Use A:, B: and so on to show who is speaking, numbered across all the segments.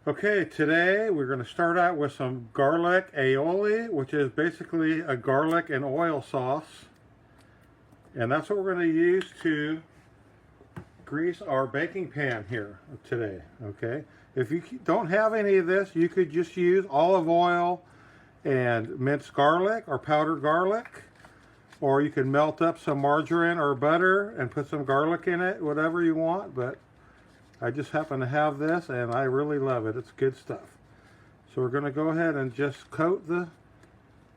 A: Okay, today we're going to start out with some garlic aioli, which is basically a garlic and oil sauce. And that's what we're going to use to grease our baking pan here today, okay? If you don't have any of this, you could just use olive oil and minced garlic or powdered garlic. Or you can melt up some margarine or butter and put some garlic in it, whatever you want. But I just happen to have this and I really love it. It's good stuff. So we're going to go ahead and just coat the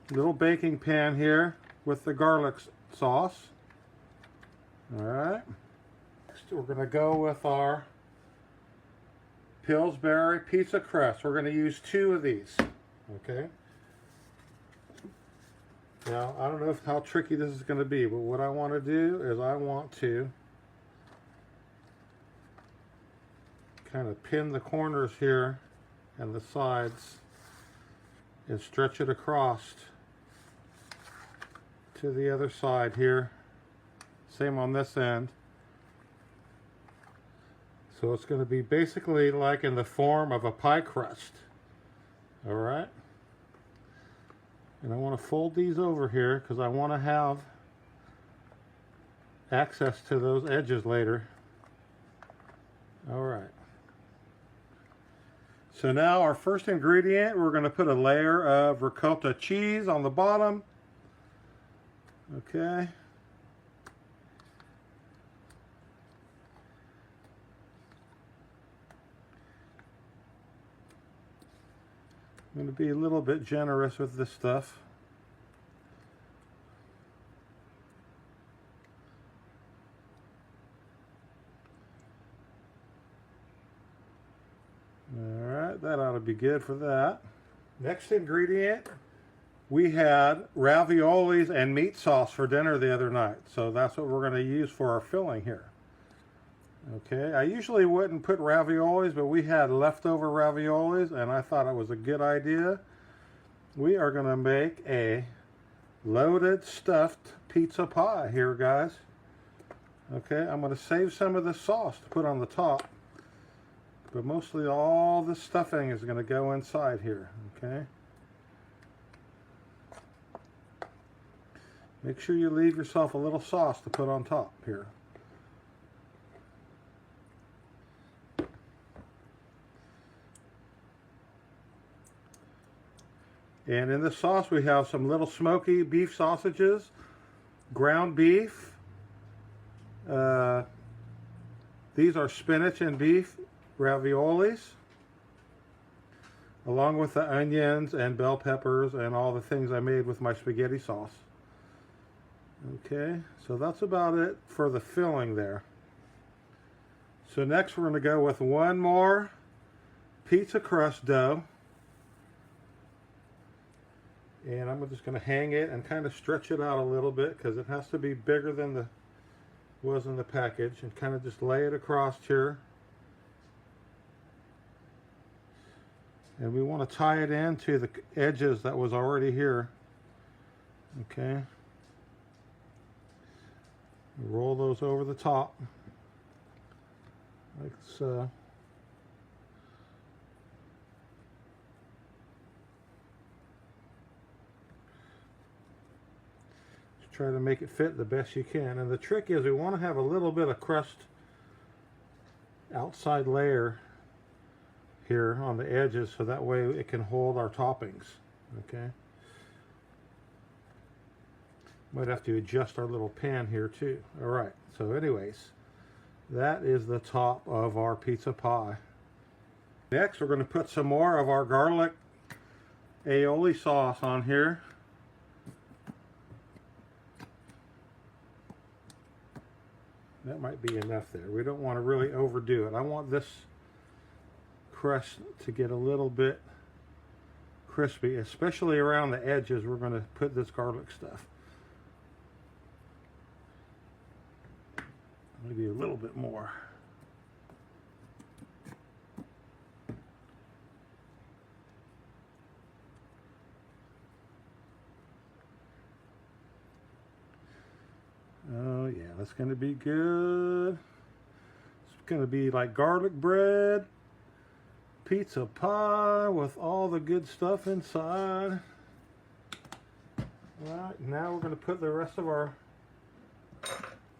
A: little baking pan here with the garlic sauce. All right. Next we're going to go with our Pillsbury pizza crust. We're going to use 2 of these. Okay. Now, I don't know how tricky this is going to be, but what I want to do is I want to kind of pin the corners here and the sides and stretch it across to the other side here. Same on this end. So it's going to be basically like in the form of a pie crust. All right. And I want to fold these over here because I want to have access to those edges later. All right. So now our first ingredient, we're going to put a layer of ricotta cheese on the bottom. Okay. I'm going to be a little bit generous with this stuff. Alright, that ought to be good for that. Next ingredient, we had raviolis and meat sauce for dinner the other night. So that's what we're going to use for our filling here. Okay, I usually wouldn't put raviolis, but we had leftover raviolis and I thought it was a good idea. We are going to make a loaded stuffed pizza pie here, guys. Okay, I'm going to save some of the sauce to put on the top. But mostly all the stuffing is going to go inside here, okay? Make sure you leave yourself a little sauce to put on top here. And in the sauce we have some little smoky beef sausages, ground beef. These are spinach and beef raviolis, along with the onions and bell peppers and all the things I made with my spaghetti sauce. Okay, so that's about it for the filling there. So next we're going to go with one more pizza crust dough. And I'm just going to hang it and kind of stretch it out a little bit because it has to be bigger than the was in the package, and kind of just lay it across here. And we want to tie it into the edges that was already here. Okay. Roll those over the top like so. Just try to make it fit the best you can. And the trick is we want to have a little bit of crust outside layer here on the edges so that way it can hold our toppings. Okay. Might have to adjust our little pan here too. All right, so anyways, that is the top of our pizza pie. Next, we're going to put some more of our garlic aioli sauce on here. That might be enough there. We don't want to really overdo it. I want this crust to get a little bit crispy, especially around the edges. We're going to put this garlic stuff. Maybe a little bit more. Oh yeah, that's going to be good. It's going to be like garlic bread, pizza pie with all the good stuff inside. All right, now we're going to put the rest of our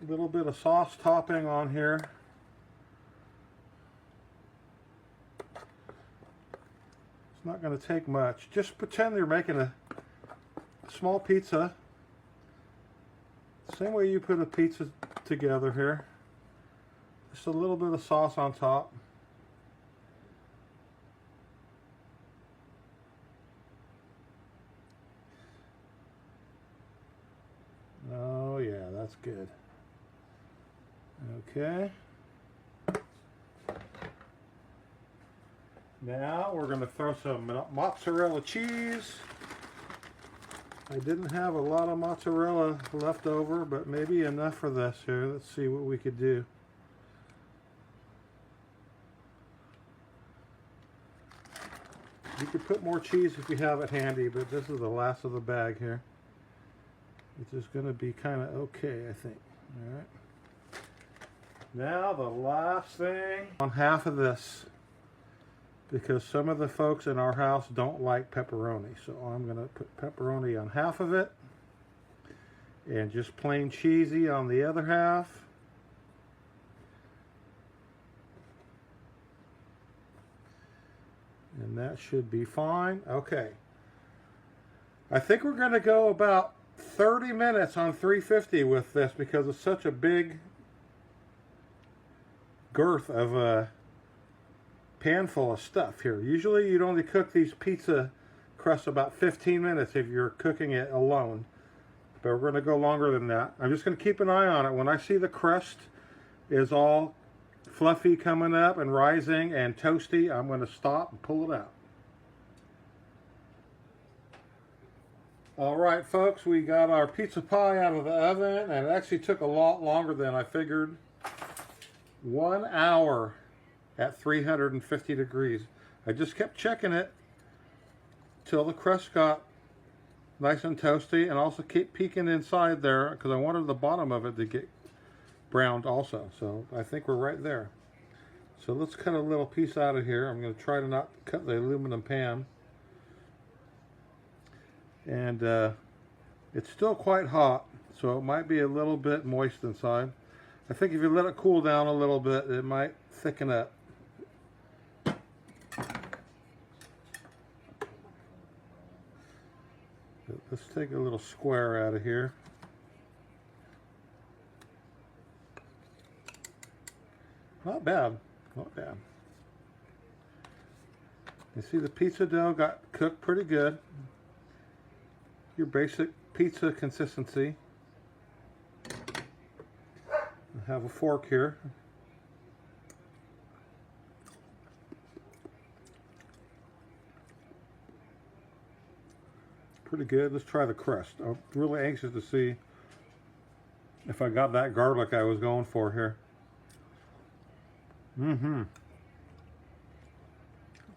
A: little bit of sauce topping on here. It's not going to take much. Just pretend you're making a small pizza. Same way you put a pizza together here. Just a little bit of sauce on top. Oh yeah, that's good. Okay. Now we're going to throw some mozzarella cheese. I didn't have a lot of mozzarella left over, but maybe enough for this here. Let's see what we could do. You could put more cheese if you have it handy, but this is the last of the bag here. Which is going to be kind of okay, I think. All right. Now the last thing, on half of this, because some of the folks in our house don't like pepperoni. So I'm going to put pepperoni on half of it and just plain cheesy on the other half. And that should be fine. Okay. I think we're going to go about 30 minutes on 350 with this because it's such a big girth of a pan full of stuff here. Usually you'd only cook these pizza crusts about 15 minutes if you're cooking it alone. But we're going to go longer than that. I'm just going to keep an eye on it. When I see the crust is all fluffy coming up and rising and toasty, I'm going to stop and pull it out. Alright folks, we got our pizza pie out of the oven, and it actually took a lot longer than I figured. 1 hour at 350 degrees. I just kept checking it till the crust got nice and toasty, and also keep peeking inside there because I wanted the bottom of it to get browned also. So I think we're right there. So let's cut a little piece out of here. I'm going to try to not cut the aluminum pan. And it's still quite hot, so it might be a little bit moist inside. I think if you let it cool down a little bit, it might thicken up. Let's take a little square out of here. Not bad, not bad. You see the pizza dough got cooked pretty good. Your basic pizza consistency. I have a fork here. Pretty good. Let's try the crust. I'm really anxious to see if I got that garlic I was going for here.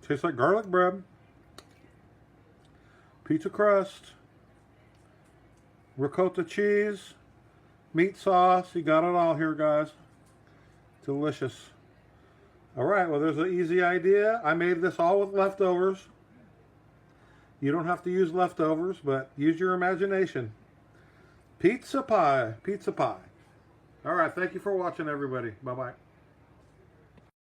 A: Tastes like garlic bread. Pizza crust. Ricotta cheese, meat sauce, you got it all here, guys. Delicious. All right, well, there's an easy idea. I made this all with leftovers. You don't have to use leftovers, but use your imagination. Pizza pie, pizza pie. All right, thank you for watching, everybody. Bye-bye.